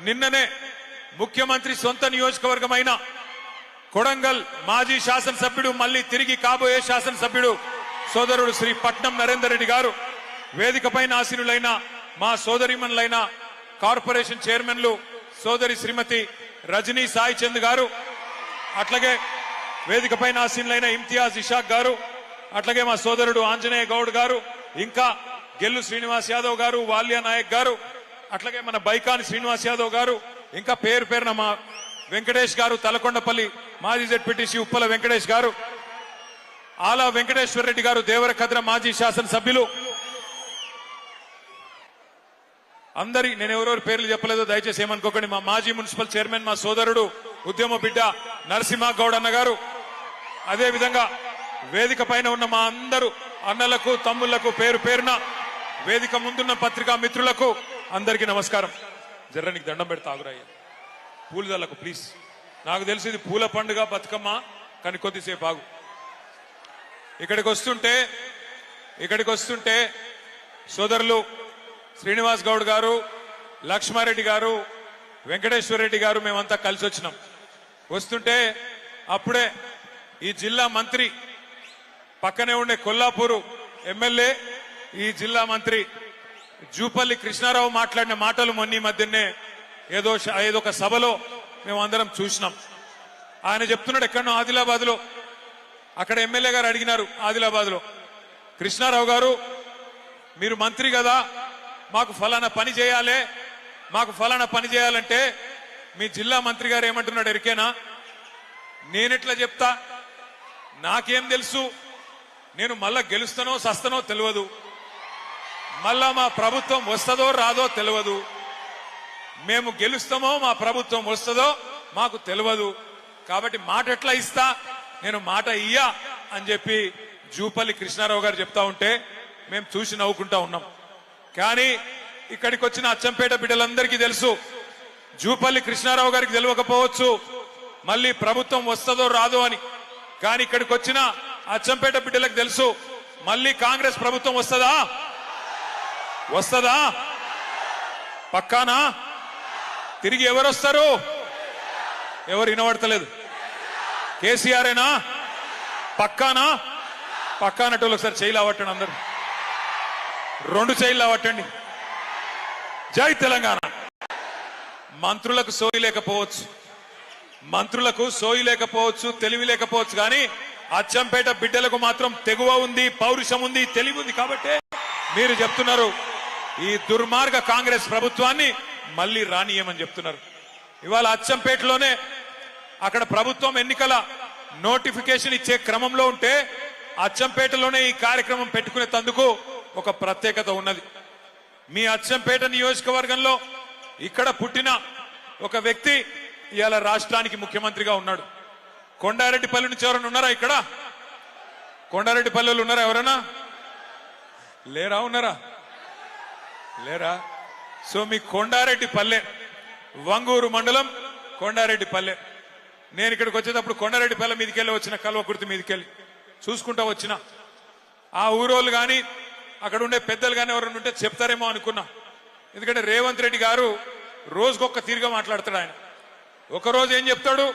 నిన్ననే ముఖ్యమంత్రి సొంత నియోజకవర్గమైన కొడంగల్ మాజీ శాసనసభ్యుడు మళ్లీ తిరిగి కాబోయే శాసనసభ్యుడు సోదరుడు శ్రీ పట్నం నరేందర్ రెడ్డి గారు వేదికపైన ఆసీనులైన మా సోదరిమణులైన కార్పొరేషన్ చైర్మన్లు సోదరి శ్రీమతి రజనీ సాయి చంద్ గారు, అట్లాగే వేదికపైన ఆసీనులైన ఇమ్తియాజ్ ఇషాక్ గారు, అట్లాగే మా సోదరుడు ఆంజనేయ గౌడ్ గారు, ఇంకా గెల్లు శ్రీనివాస్ యాదవ్ గారు, వాల్యా నాయక్ గారు, అట్లాగే మన బైకాని శ్రీనివాస్ యాదవ్ గారు, ఇంకా పేరు పేరున మా వెంకటేష్ గారు, తలకొండపల్లి మాజీ జెడ్పీటీసీ ఉప్పల వెంకటేష్ గారు, ఆలా వెంకటేశ్వర రెడ్డి గారు, దేవరకద్ర మాజీ శాసనసభ్యులు, అందరి నేను ఎవరెవరి పేర్లు చెప్పలేదో దయచేసి ఏమనుకోకండి. మా మాజీ మున్సిపల్ చైర్మన్ మా సోదరుడు ఉద్యమ బిడ్డ నరసింహ గౌడ్ అన్న గారు, అదే విధంగా వేదిక పైన ఉన్న మా అందరూ అన్నలకు తమ్ముళ్లకు పేరు పేరున వేదిక ముందున్న పత్రికా మిత్రులకు అందరికీ నమస్కారం. జర్రనికి దండం పెడతా ఆగురయ్య పూలదల్లకు ప్లీజ్. నాకు తెలిసి ఇది పూల పండుగ బతుకమ్మ, కానీ కొద్దిసేపు ఆగు. ఇక్కడికి వస్తుంటే సోదరులు శ్రీనివాస్ గౌడ్ గారు, లక్ష్మారెడ్డి గారు, వెంకటేశ్వర రెడ్డి గారు మేమంతా కలిసి వచ్చినాం. వస్తుంటే అప్పుడే ఈ జిల్లా మంత్రి పక్కనే ఉండే కొల్లాపూరు ఎమ్మెల్యే ఈ జిల్లా మంత్రి జూపల్లి కృష్ణారావు మాట్లాడిన మాటలు మొన్న మధ్యనే ఏదో ఒక సభలో మేమందరం చూసినాం. ఆయన చెప్తున్నాడు ఎక్కడో ఆదిలాబాద్ లో, అక్కడ ఎమ్మెల్యే గారు అడిగినారు ఆదిలాబాద్ లో, కృష్ణారావు గారు మీరు మంత్రి కదా, మాకు ఫలానా పని చేయాలంటే మీ జిల్లా మంత్రి గారు ఏమంటున్నాడు ఎరికేనా? నేనెట్లా చెప్తా, నాకేం తెలుసు, నేను మళ్ళా గెలుస్తానో సస్తానో తెలియదు, మళ్ళా మా ప్రభుత్వం వస్తుందో రాదో తెలియదు, మేము గెలుస్తామో మా ప్రభుత్వం వస్తుందో మాకు తెలియదు, కాబట్టి మాట ఎట్లా ఇస్తా, నేను మాట ఇయ్యా అని చెప్పి జూపల్లి కృష్ణారావు గారు చెప్తా ఉంటే మేము చూసి నవ్వుకుంటా ఉన్నాం. కానీ ఇక్కడికి వచ్చిన అచ్చంపేట బిడ్డలందరికీ తెలుసు, జూపల్లి కృష్ణారావు గారికి తెలియకపోవచ్చు మళ్ళీ ప్రభుత్వం వస్తుందో రాదో అని, కానీ ఇక్కడికి వచ్చిన అచ్చంపేట బిడ్డలకు తెలుసు మళ్ళీ కాంగ్రెస్ ప్రభుత్వం వస్తుందా పక్కానా? తిరిగి ఎవరు వస్తారు? ఎవరు వినబడతలేదు. కేసీఆర్ఏనా? పక్కానా? పక్కానట్టు ఒకసారి చేయిలు అవ్వట్టండి, అందరు 2 చేయిలు అవ్వట్టండి. జై తెలంగాణ. మంత్రులకు సోయి లేకపోవచ్చు, తెలివి లేకపోవచ్చు, కానీ అచ్చంపేట బిడ్డలకు మాత్రం తెగువ ఉంది, పౌరుషం ఉంది, తెలివి ఉంది. కాబట్టి మీరు చెప్తున్నారు ఈ దుర్మార్గ కాంగ్రెస్ ప్రభుత్వాన్ని మళ్ళీ రానియమని చెప్తున్నారు. ఇవాళ అచ్చంపేటలోనే అక్కడ ప్రభుత్వం ఎన్నికల నోటిఫికేషన్ ఇచ్చే క్రమంలో ఉంటే అచ్చంపేటలోనే ఈ కార్యక్రమం పెట్టుకునే తందుకు ఒక ప్రత్యేకత ఉన్నది. మీ అచ్చంపేట నియోజకవర్గంలో ఇక్కడ పుట్టిన ఒక వ్యక్తి ఇవాళ రాష్ట్రానికి ముఖ్యమంత్రిగా ఉన్నాడు. కొండారెడ్డిపల్లి నుంచి ఎవరైనా ఉన్నారా? ఇక్కడ కొండారెడ్డిపల్లెలు ఉన్నారా? ఎవరైనా లేరా? ఉన్నారా? లేరా? సో మీ కొండారెడ్డిపల్లె, వంగూరు మండలం కొండారెడ్డిపల్లె. నేను ఇక్కడికి వచ్చేటప్పుడు కొండారెడ్డిపల్లె మీదకెళ్ళి వచ్చిన, కల్వకుర్తి మీదకెళ్ళి చూసుకుంటా వచ్చిన. ఆ ఊరోళ్ళు కానీ అక్కడ ఉండే పెద్దలు కానీ ఎవరైనా ఉంటే చెప్తారేమో అనుకున్నా. ఎందుకంటే రేవంత్ రెడ్డి గారు రోజుకొక తీరుగా మాట్లాడతాడు. ఆయన ఒకరోజు ఏం చెప్తాడు,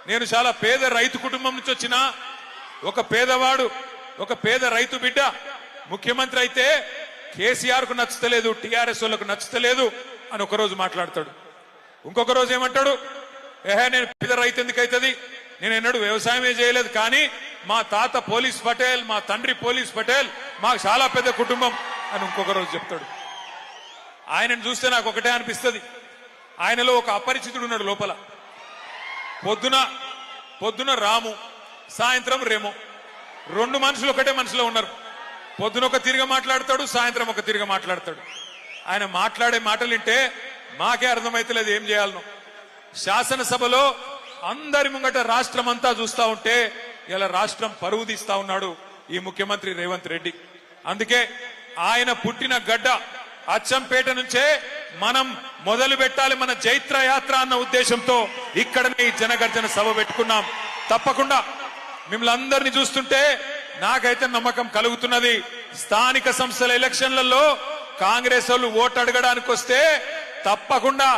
నేను చాలా పేద రైతు కుటుంబం నుంచి వచ్చిన ఒక పేదవాడు, ఒక పేద రైతు బిడ్డ ముఖ్యమంత్రి అయితే కేసీఆర్ కు నచ్చుతలేదు, టీఆర్ఎస్ వాళ్ళకు నచ్చుతలేదు అని ఒకరోజు మాట్లాడతాడు. ఇంకొక రోజు ఏమంటాడు, నేను పేద రైతు ఎందుకు అవుతుంది, నేను ఎన్నడూ వ్యవసాయమే చేయలేదు, కానీ మా తాత పోలీస్ పటేల్, మా తండ్రి పోలీస్ పటేల్, మాకు చాలా పెద్ద కుటుంబం అని ఇంకొక రోజు చెప్తాడు. ఆయనను చూస్తే నాకు ఒకటే అనిపిస్తుంది, ఆయనలో ఒక అపరిచితుడు ఉన్నాడు లోపల. పొద్దున రాము, సాయంత్రం రేమో, 2 మనుషులు ఒకటే మనిషిలో ఉన్నారు. పొద్దున ఒక తిరిగి మాట్లాడతాడు, సాయంత్రం ఒక తిరిగి మాట్లాడతాడు. ఆయన మాట్లాడే మాటలు వింటే మాకే అర్థమైతలేదు ఏం చేయాలనో. శాసనసభలో అందరి ముంగట రాష్ట్రం అంతా చూస్తా ఉంటే ఇలా రాష్ట్రం పరువు తీస్తా ఉన్నాడు ఈ ముఖ్యమంత్రి రేవంత్ రెడ్డి. అందుకే ఆయన పుట్టిన గడ్డ అచ్చంపేట నుంచే మనం మొదలు పెట్టాలి మన జైత్ర యాత్ర అన్న ఉద్దేశంతో ఇక్కడనే ఈ జనగర్జన సభ పెట్టుకున్నాం. తప్పకుండా మిమ్మల్ని అందరినీ చూస్తుంటే నాకైతే నమ్మకం కలుగుతున్నది. స్థానిక సంస్థల ఎలక్షన్లలో కాంగ్రెస్ వాళ్ళు ఓటు అడగడానికి వస్తే తప్పకుండా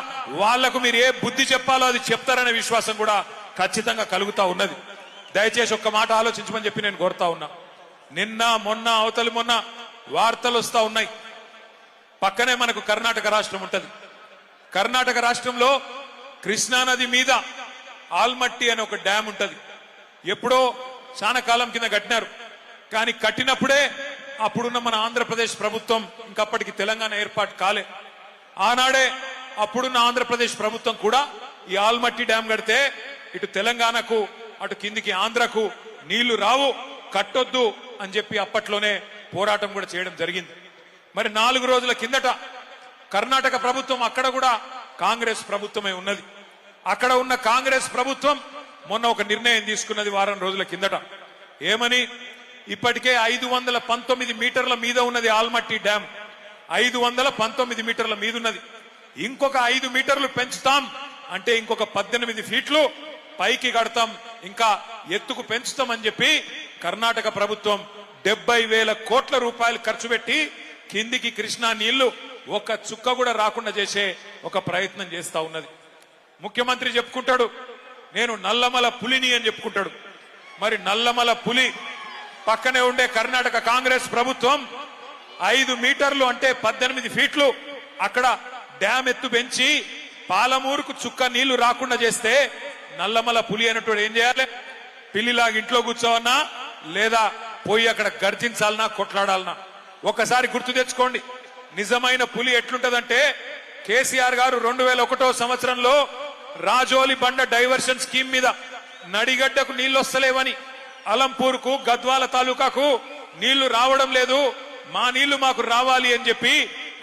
వాళ్లకు మీరు ఏ బుద్ధి చెప్పాలో అది చెప్తారనే విశ్వాసం కూడా ఖచ్చితంగా కలుగుతా ఉన్నది. దయచేసి ఒక్క మాట ఆలోచించమని చెప్పి నేను కోరుతా ఉన్నా. నిన్న మొన్న అవతలి మొన్న వార్తలు వస్తా ఉన్నాయి. పక్కనే మనకు కర్ణాటక రాష్ట్రం ఉంటది. కర్ణాటక రాష్ట్రంలో కృష్ణానది మీద ఆల్మట్టి అనే ఒక డ్యామ్ ఉంటది. ఎప్పుడో చాలా కాలం కింద కట్టినారు. కానీ కట్టినప్పుడే అప్పుడున్న మన ఆంధ్రప్రదేశ్ ప్రభుత్వం, ఇంకప్పటికి తెలంగాణ ఏర్పాటు కాలే, ఆనాడే అప్పుడున్న ఆంధ్రప్రదేశ్ ప్రభుత్వం కూడా ఈ ఆల్మట్టి డ్యామ్ కడితే ఇటు తెలంగాణకు అటు కిందికి ఆంధ్రకు నీళ్లు రావు, కట్టొద్దు అని చెప్పి అప్పట్లోనే పోరాటం కూడా చేయడం జరిగింది. మరి 4 రోజుల కిందట కర్ణాటక ప్రభుత్వం, అక్కడ కూడా కాంగ్రెస్ ప్రభుత్వమే ఉన్నది, అక్కడ ఉన్న కాంగ్రెస్ ప్రభుత్వం మొన్న ఒక నిర్ణయం తీసుకున్నది వారం రోజుల కిందట. ఏమని? ఇప్పటికే 519 మీటర్ల మీద ఉన్నది ఆల్మట్టి డ్యామ్, 519 మీటర్ల మీద ఉన్నది. ఇంకొక 5 మీటర్లు పెంచుతాం అంటే ఇంకొక 18 ఫీట్లు పైకి కడతాం, ఇంకా ఎత్తుకు పెంచుతామని చెప్పి కర్ణాటక ప్రభుత్వం 70,000 కోట్ల రూపాయలు ఖర్చు పెట్టి కిందికి కృష్ణా నీళ్లు ఒక్క చుక్క కూడా రాకుండా చేసే ఒక ప్రయత్నం చేస్తా ఉన్నది. ముఖ్యమంత్రి చెప్పుకుంటాడు నేను నల్లమల పులిని అని చెప్పుకుంటాడు. మరి నల్లమల పులి పక్కనే ఉండే కర్ణాటక కాంగ్రెస్ ప్రభుత్వం 5 మీటర్లు అంటే 18 ఫీట్లు అక్కడ డ్యామ్ ఎత్తు పెంచి పాలమూరుకు చుక్క నీళ్లు రాకుండా చేస్తే నల్లమల పులి అన్నట్టు ఏం చేయాలి? పిల్లిలాగా ఇంట్లో కూర్చోవన్నా లేదా పోయి అక్కడ గర్జించాలనా, కొట్లాడాలనా? ఒకసారి గుర్తు తెచ్చుకోండి, నిజమైన పులి ఎట్లుంటదంటే కేసీఆర్ గారు 2001 సంవత్సరంలో రాజోలి బండ డైవర్షన్ స్కీమ్ మీద నడిగడ్డకు నీళ్లు వస్తలేవని, అలంపూర్కు గద్వాల తాలూకాకు నీళ్లు రావడం లేదు, మా నీళ్లు మాకు రావాలి అని చెప్పి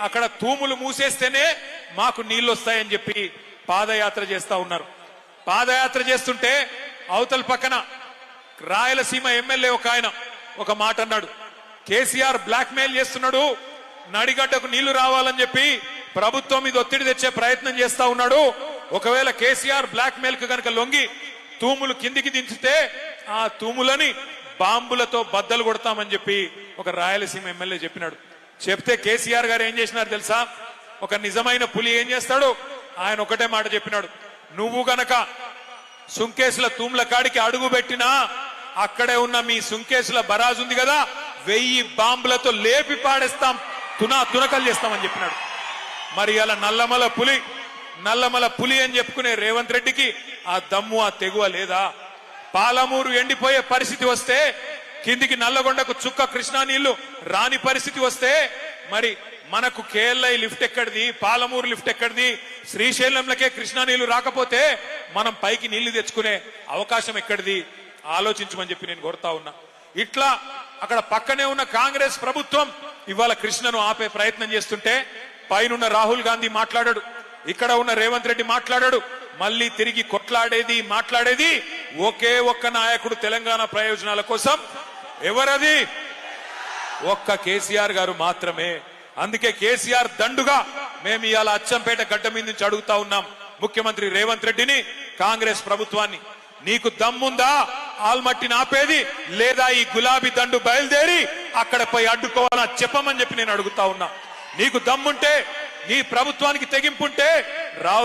అక్కడ తూములు మూసేస్తేనే మాకు నీళ్లు వస్తాయని చెప్పి పాదయాత్ర చేస్తా ఉన్నారు. పాదయాత్ర చేస్తుంటే అవతల పక్కన రాయలసీమ ఎమ్మెల్యే ఒక ఆయన ఒక మాట అన్నాడు, కేసీఆర్ బ్లాక్ మెయిల్ చేస్తున్నాడు, నడిగడ్డకు నీళ్లు రావాలని చెప్పి ప్రభుత్వం మీద ఒత్తిడి తెచ్చే ప్రయత్నం చేస్తా ఉన్నాడు, ఒకవేళ కేసీఆర్ బ్లాక్ మెయిల్ కు కనుక లొంగి తూములు కిందికి దించితే ఆ తూములని బాంబులతో బద్దలు కొడతామని చెప్పి ఒక రాయలసీమ ఎమ్మెల్యే చెప్పినాడు. చెప్తే కేసీఆర్ గారు ఏం చేసినారు తెలుసా? ఒక నిజమైన పులి ఏం చేస్తాడు? ఆయన ఒకటే మాట చెప్పినాడు, నువ్వు గనక సుంకేసుల తూముల కాడికి అడుగు పెట్టినా అక్కడే ఉన్న మీ సుంకేసుల బరాజు ఉంది కదా, 1000 బాంబులతో లేపి పాడేస్తాం, తునకలు చేస్తామని చెప్పినాడు. మరి అలా నల్లమల పులి అని చెప్పుకునే రేవంత్ రెడ్డికి ఆ దమ్ము, ఆ తెగువ లేదా? పాలమూరు ఎండిపోయే పరిస్థితి వస్తే, కిందికి నల్లగొండకు చుక్క కృష్ణా నీళ్లు రాని పరిస్థితి వస్తే మరి మనకు కేఎల్ఐ లిఫ్ట్ ఎక్కడిది, పాలమూరు లిఫ్ట్ ఎక్కడిది? శ్రీశైలంలకే కృష్ణా నీళ్లు రాకపోతే మనం పైకి నీళ్లు తెచ్చుకునే అవకాశం ఎక్కడిది? ఆలోచించమని చెప్పి నేను కోరుతా ఉన్నా. ఇట్లా అక్కడ పక్కనే ఉన్న కాంగ్రెస్ ప్రభుత్వం ఇవాళ కృష్ణను ఆపే ప్రయత్నం చేస్తుంటే పైనున్న రాహుల్ గాంధీ మాట్లాడాడు, ఇక్కడ ఉన్న రేవంత్ రెడ్డి మాట్లాడాడు, మళ్ళీ తిరిగి కొట్లాడేది మాట్లాడేది ఒకే ఒక్క నాయకుడు తెలంగాణ ప్రయోజనాల కోసం. ఎవరది? ఒక్క కేసీఆర్ గారు మాత్రమే. అందుకే కేసీఆర్ దండుగా మేము ఇవాళ అచ్చంపేట గడ్డ మీద నుంచి అడుగుతా ఉన్నాం ముఖ్యమంత్రి రేవంత్ రెడ్డిని, కాంగ్రెస్ ప్రభుత్వాన్ని, నీకు దమ్ముందా ఆల్మట్టిని ఆపేది, లేదా ఈ గులాబీ దండు బయలుదేరి అక్కడ పోయి అడ్డుకోవాలని చెప్పమని చెప్పి నేను అడుగుతా ఉన్నా. నీకు దమ్ముంటే, నీ ప్రభుత్వానికి తెగింపుంటే రాహుల్